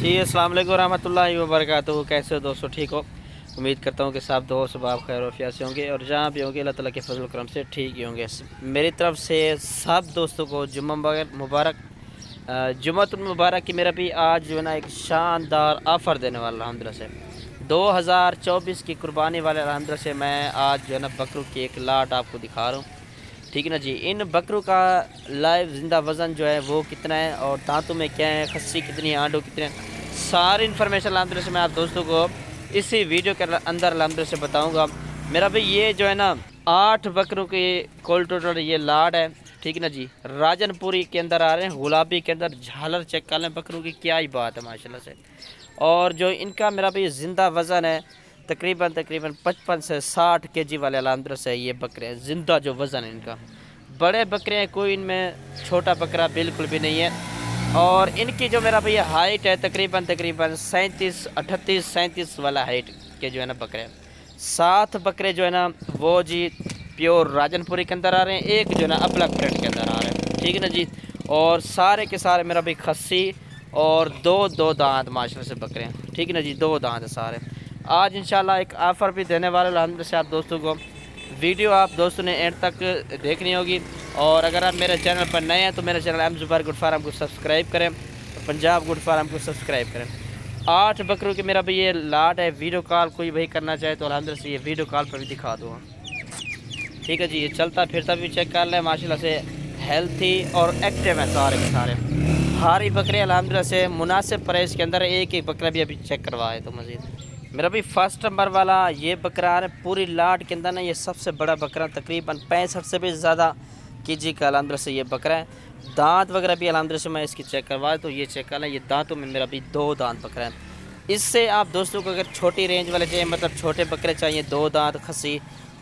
जी अस्सलाम वालेकुम रहमतुल्लाहि व बरकातहू। कैसे हो दोस्तों, ठीक हो? उम्मीद करता हूँ कि सब दोस्त बाब खैर वफिया से होंगे और जहाँ भी होंगे अल्लाह ताला के फजल करम से ठीक ही होंगे। मेरी तरफ से सब दोस्तों को जुम्मा मुबारक, जुम्मतुल मुबारक की। मेरा भी आज जो है ना एक शानदार ऑफ़र देने वाला अल्हम्दुलिल्लाह से 2024 की कुर्बानी वाले अल्हम्दुलिल्लाह से मैं आज जो है ना बकरों की एक लाट आपको दिखा रहा हूँ। ठीक है ना जी। इन बकरों का लाइव ज़िंदा वज़न जो है वो कितना है और दांतों में क्या है, खस्सी कितनी है, आंडों कितने हैं, सारी इन्फॉर्मेशन अल्हम्दुलिल्लाह से मैं आप दोस्तों को इसी वीडियो के अंदर अल्हम्दुलिल्लाह से बताऊंगा। मेरा भाई ये जो है ना 8 बकरों की कोल टोटल ये लाड है। ठीक है ना जी। राजनपुरी के अंदर आ रहे हैं, गुलाबी के अंदर झालर चेक कर लें बकरों की, क्या ही बात है माशाल्लाह से। और जो इनका मेरा भाई ज़िंदा वज़न है तकरीबन 55 से 60 केजी वाले अल्हम्दुलिल्लाह से ये बकरे हैं। ज़िंदा जो वज़न है इनका, बड़े बकरे हैं, कोई इनमें छोटा बकरा बिल्कुल भी नहीं है। और इनकी जो मेरा भैया हाइट है तकरीबन 37 वाला हाइट के जो है ना बकरे हैं। 7 बकरे जो है ना वो जी प्योर राजनपुरी के अंदर आ रहे हैं, एक जो है ना अपलक प्रिंट के अंदर आ रहे हैं। ठीक है ना जी। और सारे के सारे मेरा भाई खस्सी और दो दांत माशाल्लाह से बकरे हैं। ठीक है ना जी, 2 दांत है सारे। आज इंशाल्लाह एक ऑफ़र भी देने वाले अल्हम्दुलिल्लाह से आप दोस्तों को। वीडियो आप दोस्तों ने एंड तक देखनी होगी। और अगर आप मेरे चैनल पर नए हैं तो मेरे channel M Zubair good farm को सब्सक्राइब करें और पंजाब गुड फार्म को सब्सक्राइब करें। 8 बकरों की मेरा भाई ये लाट है। वीडियो कॉल कोई भाई करना चाहे तो अल्हम्दुलिल्लाह से ये वीडियो कॉल पर भी दिखा दूँगा। ठीक है जी। ये चलता फिरता भी चेक कर लें, माशाल्लाह से हेल्थी और एक्टिव है सारे के सारे। भारी बकरे अल्हम्दुलिल्लाह से मुनासिब प्राइस के अंदर, एक एक बकरा भी अभी चेक करवाए तो मज़ीद। मेरा भी फर्स्ट नंबर वाला ये बकरा है पूरी लाट के अंदर ना, ये सबसे बड़ा बकरा तकरीबन 65 से भी ज़्यादा केजी का अल्हम्दुलिल्लाह से ये बकरा है। दांत वगैरह भी अल्हम्दुलिल्लाह से मैं इसकी चेक करवाए तो ये चेक कर लें, ये दांतों में मेरा भी 2 दांत बकरा है। इससे आप दोस्तों को अगर छोटी रेंज वाले चाहिए, मतलब छोटे बकरे चाहिए 2 दांत खसी,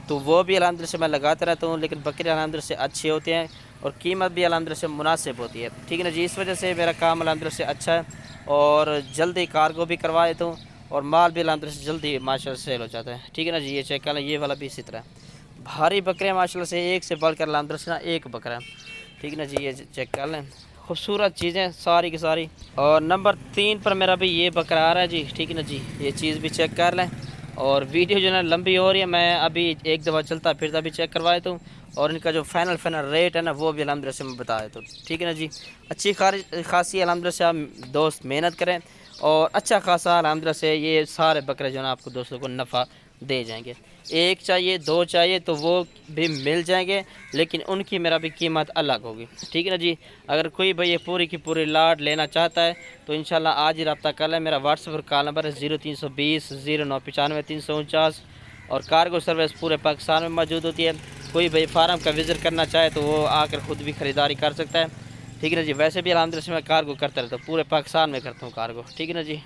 तो वो भी अल्हम्दुलिल्लाह से मैं लगाता रहता हूँ। लेकिन बकरे अल्हम्दुलिल्लाह से अच्छे होते हैं और कीमत भी अल्हम्दुलिल्लाह से मुनासिब होती है। ठीक है ना जी। इस वजह से मेरा काम अल्हम्दुलिल्लाह से अच्छा है और जल्दी कार्गो भी करवा देता हूँ और माल भी अल्हम्दुलिल्लाह से जल्दी माशाल्लाह से सेल हो जाता है। ठीक है ना जी। ये चेक कर लें, ये वाला भी इसी तरह भारी बकरे हैं माशाल्लाह से, एक से बढ़कर अल्हम्दुलिल्लाह से ना एक बकरा है। ठीक है ना जी। ये चेक कर लें, खूबसूरत चीज़ें सारी की सारी। और नंबर 3 पर मेरा भी ये बकरा आ रहा है जी। ठीक है ना जी। ये चीज़ भी चेक कर लें। और वीडियो जो है ना लंबी हो रही है, मैं अभी एक दफ़ा चलता फिरता भी चेक करवाए तो, और इनका जो फाइनल रेट है ना वो भी अल्हम्दुलिल्लाह से मैं बता देता हूँ। ठीक है ना जी। अच्छी खासी अल्हम्दुलिल्लाह से आप दोस्त मेहनत करें और अच्छा खासा अल्हम्दुलिल्लाह से ये सारे बकरे जो है ना आपको दोस्तों को नफ़ा दे जाएंगे। एक चाहिए 2 चाहिए तो वो भी मिल जाएंगे, लेकिन उनकी मेरा भी कीमत अलग होगी। ठीक है ना जी। अगर कोई भाई ये पूरी की पूरी लाट लेना चाहता है तो इंशाल्लाह आज ही रब्ता कर लें। मेरा व्हाट्सएप और कॉल नंबर है 0320 0995 349 और कार्गो सर्विस पूरे पाकिस्तान में मौजूद होती है। कोई भाई फार्म का विज़िट करना चाहे तो वो आकर ख़ुद भी ख़रीदारी कर सकता है। ठीक है ना जी। वैसे भी अल्हम्दुलिल्लाह से मैं कार्गो करता रहता हूँ, पूरे पाकिस्तान में करता हूँ कार्गो। ठीक है ना जी।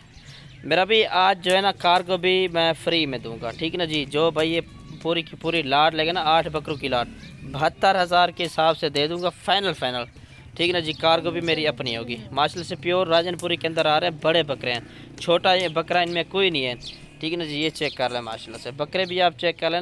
मेरा भी आज जो है ना कार्गो भी मैं फ्री में दूंगा। ठीक है ना जी। जो भाई ये पूरी की पूरी लाट लेगा ना 8 बकरों की लाट 72,000 के हिसाब से दे दूंगा फाइनल। ठीक है ना जी। कार्गो भी मेरी अपनी होगी। माशाल्लाह से प्योर राजनपुरी के अंदर आ रहे हैं, बड़े बकरे हैं, छोटा ये बकरा इनमें कोई नहीं है। ठीक है ना जी। ये चेक कर लें, माशाल्लाह से बकरे भी आप चेक कर लें।